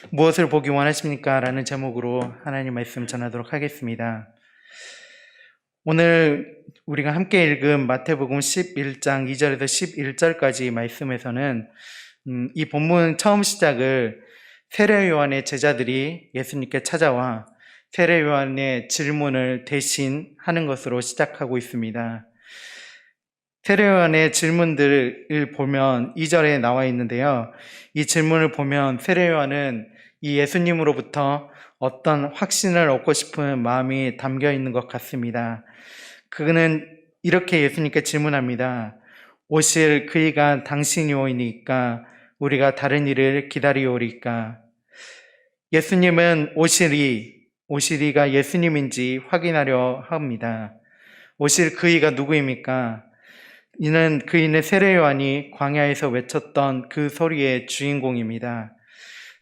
무엇을 보기 원하십니까? 라는 제목으로 하나님 말씀 전하도록 하겠습니다. 오늘 우리가 함께 읽은 마태복음 11장 2절에서 11절까지 말씀에서는 이 본문 처음 시작을 세례 요한의 제자들이 예수님께 찾아와 세례 요한의 질문을 대신하는 것으로 시작하고 있습니다. 세례 요한의 질문들을 보면 2절에 나와 있는데요. 이 질문을 보면 세례 요한은 이 예수님으로부터 어떤 확신을 얻고 싶은 마음이 담겨 있는 것 같습니다. 그는 이렇게 예수님께 질문합니다. 오실 그이가 당신이오이니까 우리가 다른 일을 기다리오리까? 예수님은 오시리가 예수님인지 확인하려 합니다. 오실 그이가 누구입니까? 그이는 세례 요한이 광야에서 외쳤던 그 소리의 주인공입니다.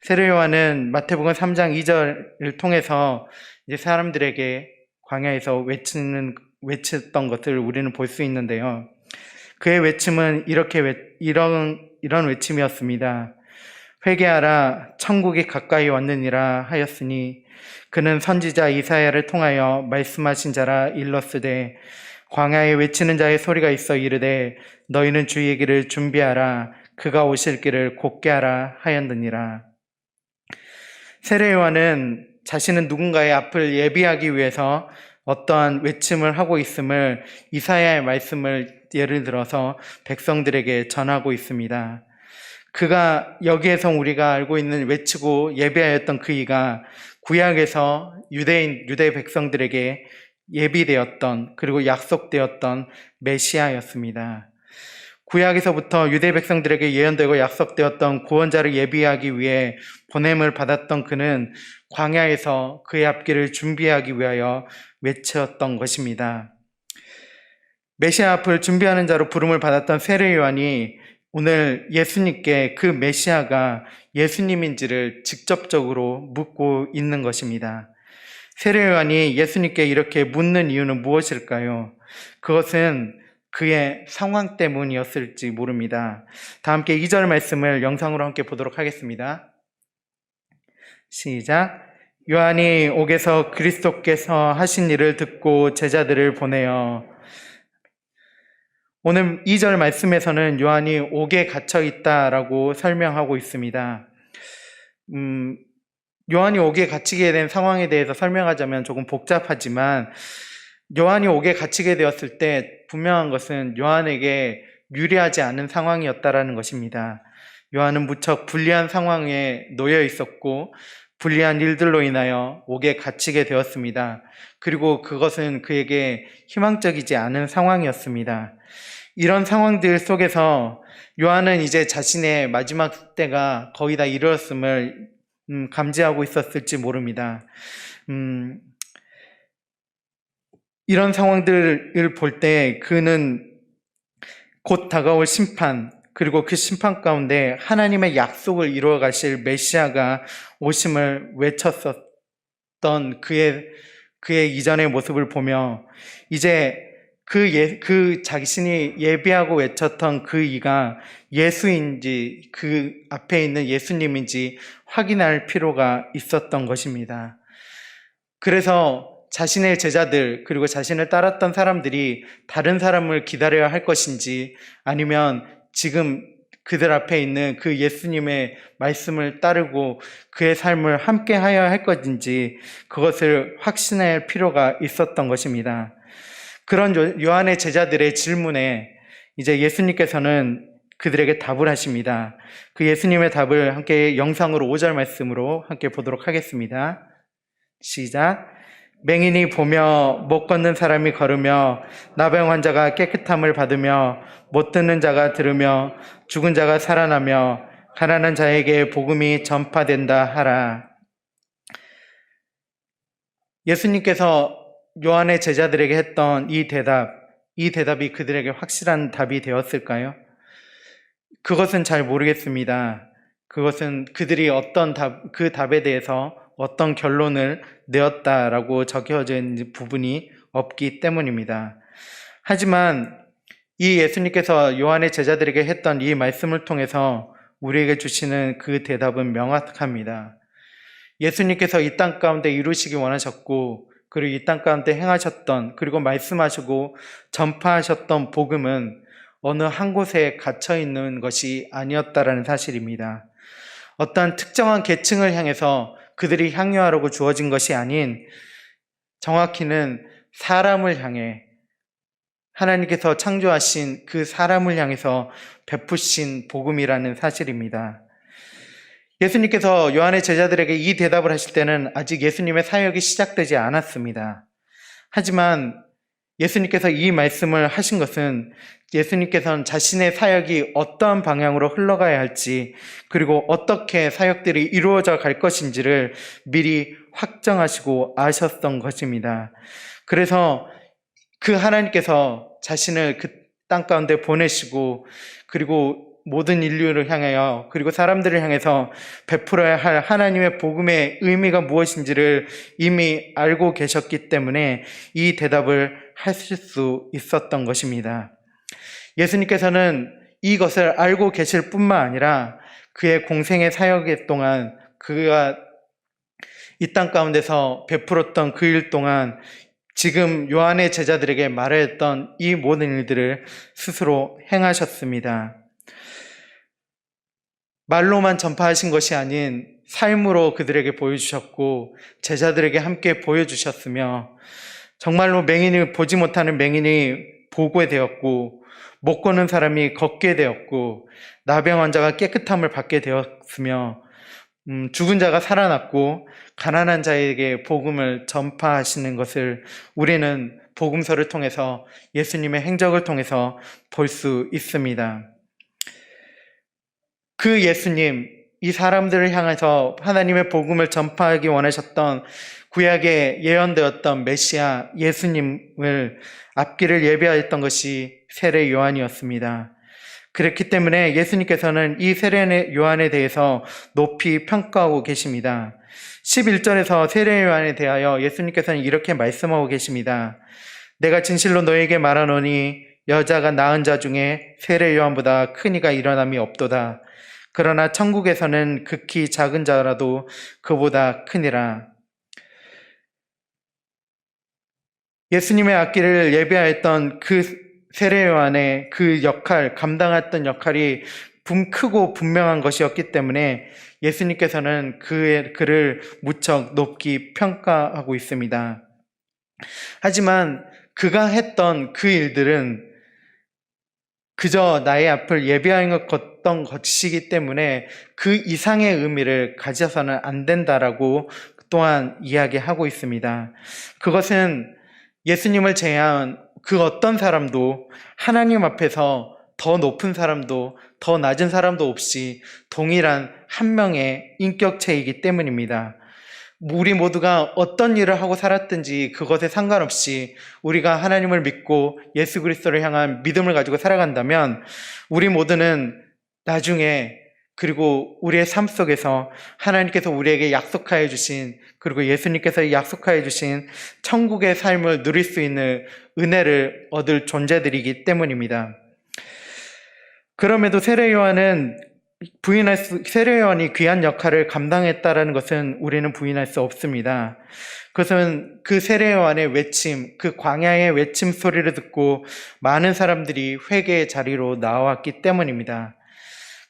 세례 요한은 마태복음 3장 2절을 통해서 이제 사람들에게 광야에서 외쳤던 것을 우리는 볼 수 있는데요. 그의 외침은 이런 외침이었습니다. 회개하라, 천국이 가까이 왔느니라 하였으니 그는 선지자 이사야를 통하여 말씀하신 자라 일렀으되 광야에 외치는 자의 소리가 있어 이르되 너희는 주의 길을 준비하라, 그가 오실 길을 곧게 하라 하였느니라. 세례 요한은 자신은 누군가의 앞을 예비하기 위해서 어떠한 외침을 하고 있음을 이사야의 말씀을 예를 들어서 백성들에게 전하고 있습니다. 그가 여기에서 우리가 알고 있는 외치고 예비하였던 그이가 구약에서 유대 백성들에게 예비되었던 그리고 약속되었던 메시아였습니다. 구약에서부터 유대 백성들에게 예언되고 약속되었던 구원자를 예비하기 위해 보냄을 받았던 그는 광야에서 그의 앞길을 준비하기 위하여 외쳤던 것입니다. 메시아 앞을 준비하는 자로 부름을 받았던 세례 요한이 오늘 예수님께 그 메시아가 예수님인지를 직접적으로 묻고 있는 것입니다. 세례 요한이 예수님께 이렇게 묻는 이유는 무엇일까요? 그것은 그의 상황 때문이었을지 모릅니다. 다 함께 2절 말씀을 영상으로 함께 보도록 하겠습니다. 시작. 요한이 옥에서 그리스도께서 하신 일을 듣고 제자들을 보내어. 오늘 2절 말씀에서는 요한이 옥에 갇혀 있다라고 설명하고 있습니다. 요한이 옥에 갇히게 된 상황에 대해서 설명하자면 조금 복잡하지만 요한이 옥에 갇히게 되었을 때 분명한 것은 요한에게 유리하지 않은 상황이었다라는 것입니다. 요한은 무척 불리한 상황에 놓여 있었고 불리한 일들로 인하여 옥에 갇히게 되었습니다. 그리고 그것은 그에게 희망적이지 않은 상황이었습니다. 이런 상황들 속에서 요한은 이제 자신의 마지막 때가 거의 다 이르렀음을 감지하고 있었을지 모릅니다. 이런 상황들을 볼 때 그는 곧 다가올 심판, 그리고 그 심판 가운데 하나님의 약속을 이루어 가실 메시아가 오심을 외쳤었던 그의 이전의 모습을 보며 이제 그 자신이 예비하고 외쳤던 그 이가 예수인지 그 앞에 있는 예수님인지 확인할 필요가 있었던 것입니다. 그래서 자신의 제자들 그리고 자신을 따랐던 사람들이 다른 사람을 기다려야 할 것인지 아니면 지금 그들 앞에 있는 그 예수님의 말씀을 따르고 그의 삶을 함께 하여야 할 것인지 그것을 확신할 필요가 있었던 것입니다. 그런 요한의 제자들의 질문에 이제 예수님께서는 그들에게 답을 하십니다. 그 예수님의 답을 함께 영상으로 5절 말씀으로 함께 보도록 하겠습니다. 시작. 맹인이 보며 못 걷는 사람이 걸으며 나병 환자가 깨끗함을 받으며 못 듣는 자가 들으며 죽은 자가 살아나며 가난한 자에게 복음이 전파된다 하라. 예수님께서 요한의 제자들에게 했던 이 대답이 그들에게 확실한 답이 되었을까요? 그것은 잘 모르겠습니다. 그것은 그들이 그 답에 대해서 어떤 결론을 내었다라고 적혀져 있는 부분이 없기 때문입니다. 하지만 이 예수님께서 요한의 제자들에게 했던 이 말씀을 통해서 우리에게 주시는 그 대답은 명확합니다. 예수님께서 이 땅 가운데 이루시기 원하셨고, 그리고 이 땅 가운데 행하셨던, 그리고 말씀하시고 전파하셨던 복음은 어느 한 곳에 갇혀 있는 것이 아니었다라는 사실입니다. 어떠한 특정한 계층을 향해서 그들이 향유하라고 주어진 것이 아닌, 정확히는 사람을 향해, 하나님께서 창조하신 그 사람을 향해서 베푸신 복음이라는 사실입니다. 예수님께서 요한의 제자들에게 이 대답을 하실 때는 아직 예수님의 사역이 시작되지 않았습니다. 하지만 예수님께서 이 말씀을 하신 것은 예수님께서는 자신의 사역이 어떠한 방향으로 흘러가야 할지, 그리고 어떻게 사역들이 이루어져 갈 것인지를 미리 확정하시고 아셨던 것입니다. 그래서 그 하나님께서 자신을 그 땅 가운데 보내시고, 그리고 모든 인류를 향하여, 그리고 사람들을 향해서 베풀어야 할 하나님의 복음의 의미가 무엇인지를 이미 알고 계셨기 때문에 이 대답을 하실 수 있었던 것입니다. 예수님께서는 이것을 알고 계실 뿐만 아니라 그의 공생의 사역 동안, 그가 이 땅 가운데서 베풀었던 그 일 동안 지금 요한의 제자들에게 말했던 이 모든 일들을 스스로 행하셨습니다. 말로만 전파하신 것이 아닌 삶으로 그들에게 보여주셨고, 제자들에게 함께 보여주셨으며, 정말로 맹인이, 보지 못하는 맹인이 보게 되었고, 못 걷는 사람이 걷게 되었고, 나병 환자가 깨끗함을 받게 되었으며, 죽은 자가 살아났고, 가난한 자에게 복음을 전파하시는 것을 우리는 복음서를 통해서, 예수님의 행적을 통해서 볼 수 있습니다. 그 예수님, 이 사람들을 향해서 하나님의 복음을 전파하기 원하셨던 구약에 예언되었던 메시아 예수님을 앞길을 예비하였던 것이 세례 요한이었습니다. 그렇기 때문에 예수님께서는 이 세례 요한에 대해서 높이 평가하고 계십니다. 11절에서 세례 요한에 대하여 예수님께서는 이렇게 말씀하고 계십니다. 내가 진실로 너에게 말하노니 여자가 낳은 자 중에 세례 요한보다 큰 이가 일어남이 없도다. 그러나 천국에서는 극히 작은 자라도 그보다 크니라. 예수님의 앞길을 예비하였던 그 세례 요한의 그 역할, 감당했던 역할이 크고 분명한 것이었기 때문에 예수님께서는 그를 무척 높이 평가하고 있습니다. 하지만 그가 했던 그 일들은 그저 나의 앞을 예비하였던 것이기 때문에 그 이상의 의미를 가져서는 안 된다라고 또한 이야기하고 있습니다. 그것은 예수님을 제외한 그 어떤 사람도 하나님 앞에서 더 높은 사람도 더 낮은 사람도 없이 동일한 한 명의 인격체이기 때문입니다. 우리 모두가 어떤 일을 하고 살았든지 그것에 상관없이 우리가 하나님을 믿고 예수 그리스도를 향한 믿음을 가지고 살아간다면 우리 모두는 나중에, 그리고 우리의 삶 속에서 하나님께서 우리에게 약속하여 주신, 그리고 예수님께서 약속하여 주신 천국의 삶을 누릴 수 있는 은혜를 얻을 존재들이기 때문입니다. 그럼에도 세례 요한이 귀한 역할을 감당했다라는 것은 우리는 부인할 수 없습니다. 그것은 그 세례 요한의 외침, 그 광야의 외침 소리를 듣고 많은 사람들이 회개의 자리로 나왔기 때문입니다.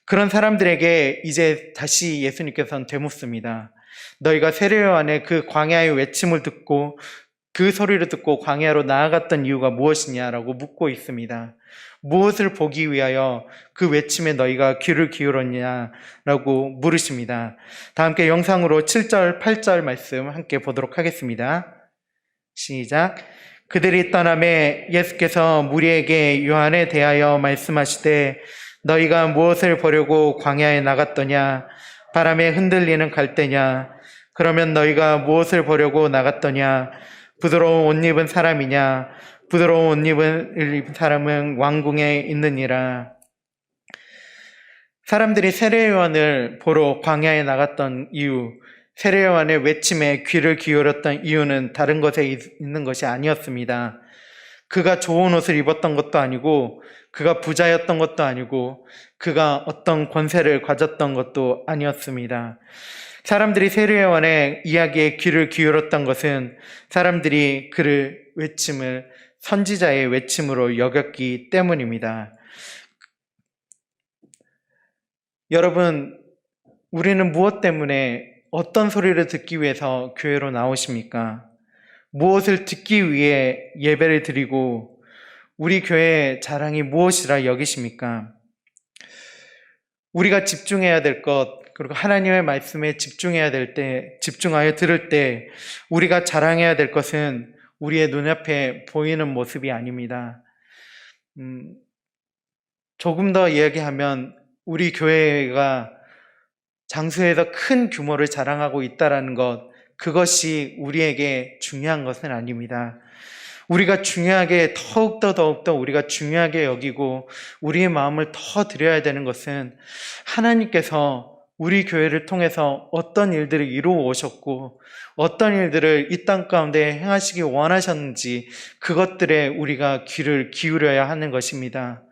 그런 사람들에게 이제 다시 예수님께서는 되묻습니다. 너희가 세례 요한의 그 광야의 외침을 듣고 그 소리를 듣고 광야로 나아갔던 이유가 무엇이냐라고 묻고 있습니다. 무엇을 보기 위하여 그 외침에 너희가 귀를 기울였냐라고 물으십니다. 다 함께 영상으로 7절, 8절 말씀 함께 보도록 하겠습니다. 시작. 그들이 떠남에 예수께서 무리에게 요한에 대하여 말씀하시되 너희가 무엇을 보려고 광야에 나갔더냐? 바람에 흔들리는 갈대냐? 그러면 너희가 무엇을 보려고 나갔더냐? 부드러운 옷 입은 사람이냐? 부드러운 옷 입은 사람은 왕궁에 있느니라. 사람들이 세례 요한을 보러 광야에 나갔던 이유, 세례 요한의 외침에 귀를 기울였던 이유는 다른 것에 있는 것이 아니었습니다. 그가 좋은 옷을 입었던 것도 아니고 그가 부자였던 것도 아니고 그가 어떤 권세를 가졌던 것도 아니었습니다. 사람들이 세례요한의 이야기에 귀를 기울였던 것은 사람들이 그를 외침을 선지자의 외침으로 여겼기 때문입니다. 여러분, 우리는 무엇 때문에 어떤 소리를 듣기 위해서 교회로 나오십니까? 무엇을 듣기 위해 예배를 드리고 우리 교회의 자랑이 무엇이라 여기십니까? 우리가 집중해야 될 것, 그리고 하나님의 말씀에 집중해야 될 때, 집중하여 들을 때 우리가 자랑해야 될 것은 우리의 눈앞에 보이는 모습이 아닙니다. 조금 더 이야기하면 우리 교회가 장수에서 큰 규모를 자랑하고 있다는 것, 그것이 우리에게 중요한 것은 아닙니다. 우리가 중요하게 더욱더 우리가 중요하게 여기고 우리의 마음을 더 드려야 되는 것은 하나님께서 우리 교회를 통해서 어떤 일들을 이루어 오셨고 어떤 일들을 이 땅 가운데 행하시기 원하셨는지 그것들에 우리가 귀를 기울여야 하는 것입니다.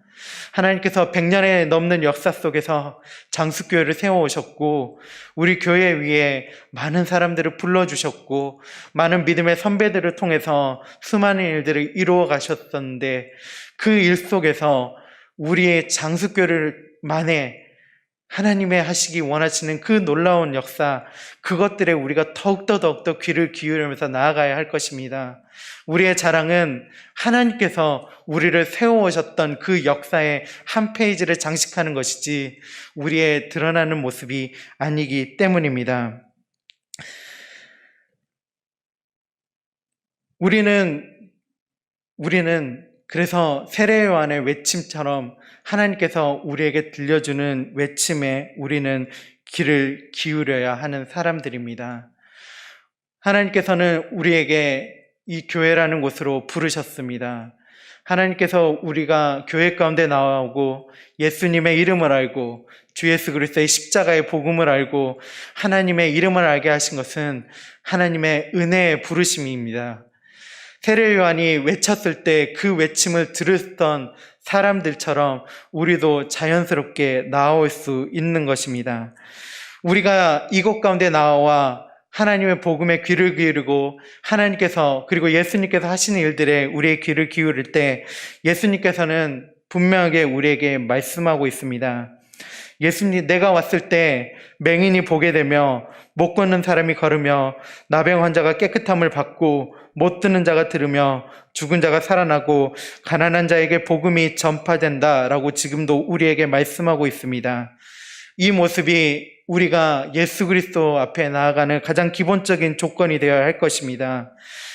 하나님께서 100년에 넘는 역사 속에서 장수교회를 세워오셨고 우리 교회 위에 많은 사람들을 불러주셨고 많은 믿음의 선배들을 통해서 수많은 일들을 이루어 가셨었는데 그 일 속에서 우리의 장수교회만에 하나님의 하시기 원하시는 그 놀라운 역사, 그것들에 우리가 더욱더 귀를 기울이면서 나아가야 할 것입니다. 우리의 자랑은 하나님께서 우리를 세워오셨던 그 역사의 한 페이지를 장식하는 것이지 우리의 드러나는 모습이 아니기 때문입니다. 우리는 그래서 세례요한의 외침처럼 하나님께서 우리에게 들려주는 외침에 우리는 귀를 기울여야 하는 사람들입니다. 하나님께서는 우리에게 이 교회라는 곳으로 부르셨습니다. 하나님께서 우리가 교회 가운데 나오고 예수님의 이름을 알고 주 예수 그리스도의 십자가의 복음을 알고 하나님의 이름을 알게 하신 것은 하나님의 은혜의 부르심입니다. 세례요한이 외쳤을 때 그 외침을 들었던 사람들처럼 우리도 자연스럽게 나올 수 있는 것입니다. 우리가 이곳 가운데 나와 하나님의 복음에 귀를 기울이고 하나님께서 그리고 예수님께서 하시는 일들에 우리의 귀를 기울일 때 예수님께서는 분명하게 우리에게 말씀하고 있습니다. 예수님, 내가 왔을 때 맹인이 보게 되며 못 걷는 사람이 걸으며 나병 환자가 깨끗함을 받고 못 듣는 자가 들으며 죽은 자가 살아나고 가난한 자에게 복음이 전파된다라고 지금도 우리에게 말씀하고 있습니다. 이 모습이 우리가 예수 그리스도 앞에 나아가는 가장 기본적인 조건이 되어야 할 것입니다.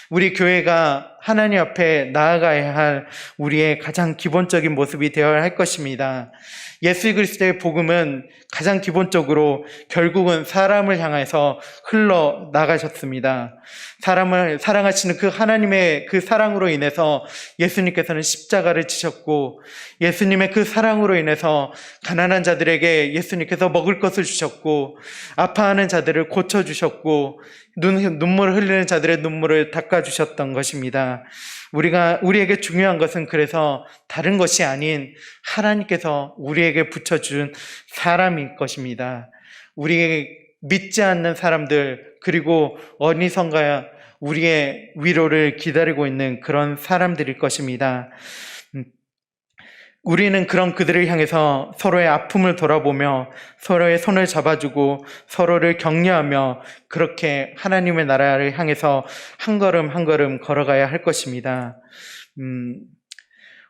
우리 교회가 하나님 앞에 나아가야 할 우리의 가장 기본적인 모습이 되어야 할 것입니다. 예수 그리스도의 복음은 가장 기본적으로 결국은 사람을 향해서 흘러나가셨습니다. 사람을 사랑하시는 그 하나님의 그 사랑으로 인해서 예수님께서는 십자가를 지셨고 예수님의 그 사랑으로 인해서 가난한 자들에게 예수님께서 먹을 것을 주셨고 아파하는 자들을 고쳐주셨고 눈물을 흘리는 자들의 눈물을 닦아주셨던 것입니다. 우리에게 중요한 것은 그래서 다른 것이 아닌 하나님께서 우리에게 붙여준 사람일 것입니다. 우리에게 믿지 않는 사람들 그리고 어리석어야 우리의 위로를 기다리고 있는 그런 사람들일 것입니다. 우리는 그런 그들을 향해서 서로의 아픔을 돌아보며 서로의 손을 잡아주고 서로를 격려하며 그렇게 하나님의 나라를 향해서 한 걸음 한 걸음 걸어가야 할 것입니다.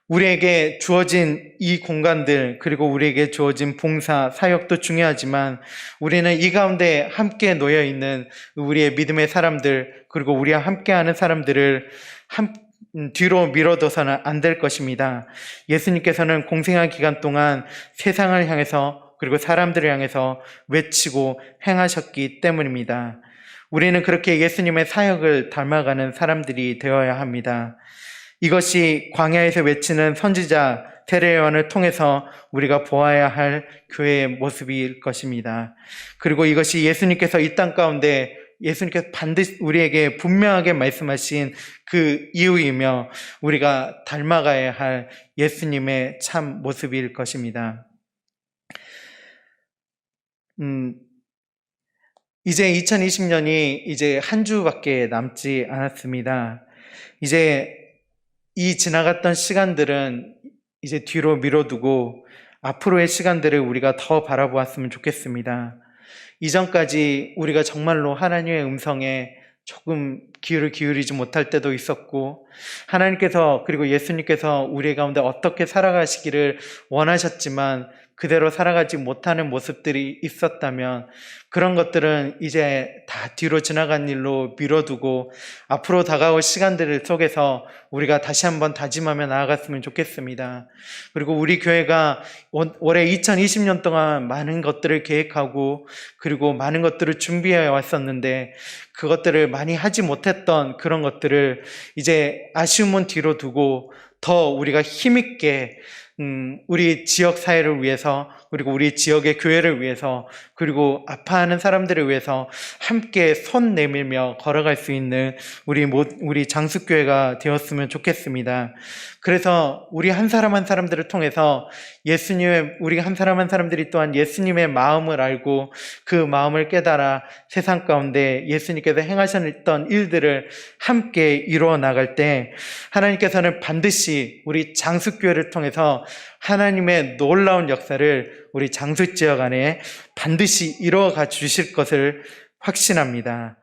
우리에게 주어진 이 공간들 그리고 우리에게 주어진 봉사, 사역도 중요하지만 우리는 이 가운데 함께 놓여 있는 우리의 믿음의 사람들 그리고 우리와 함께하는 사람들을 뒤로 밀어둬서는 안 될 것입니다. 예수님께서는 공생활 기간 동안 세상을 향해서 그리고 사람들을 향해서 외치고 행하셨기 때문입니다. 우리는 그렇게 예수님의 사역을 닮아가는 사람들이 되어야 합니다. 이것이 광야에서 외치는 선지자 세례요한을 통해서 우리가 보아야 할 교회의 모습일 것입니다. 그리고 이것이 예수님께서 이 땅 가운데 예수님께서 반드시 우리에게 분명하게 말씀하신 그 이유이며 우리가 닮아가야 할 예수님의 참 모습일 것입니다. 이제 2020년이 이제 한 주밖에 남지 않았습니다. 이제 이 지나갔던 시간들은 이제 뒤로 미뤄두고 앞으로의 시간들을 우리가 더 바라보았으면 좋겠습니다. 이전까지 우리가 정말로 하나님의 음성에 조금 귀를 기울이지 못할 때도 있었고, 하나님께서 그리고 예수님께서 우리 가운데 어떻게 살아가시기를 원하셨지만 그대로 살아가지 못하는 모습들이 있었다면 그런 것들은 이제 다 뒤로 지나간 일로 미뤄두고 앞으로 다가올 시간들 속에서 우리가 다시 한번 다짐하며 나아갔으면 좋겠습니다. 그리고 우리 교회가 올해 2020년 동안 많은 것들을 계획하고 그리고 많은 것들을 준비해 왔었는데 그것들을 많이 하지 못했던 그런 것들을 이제 아쉬움은 뒤로 두고 더 우리가 힘있게 우리 지역 사회를 위해서 그리고 우리 지역의 교회를 위해서 그리고 아파하는 사람들을 위해서 함께 손 내밀며 걸어갈 수 있는 우리 장수교회가 되었으면 좋겠습니다. 그래서 우리 한 사람 한 사람들을 통해서 우리 한 사람 한 사람들이 또한 예수님의 마음을 알고 그 마음을 깨달아 세상 가운데 예수님께서 행하셨던 일들을 함께 이루어 나갈 때 하나님께서는 반드시 우리 장수교회를 통해서 하나님의 놀라운 역사를 우리 장수지역 안에 반드시 이루어가 주실 것을 확신합니다.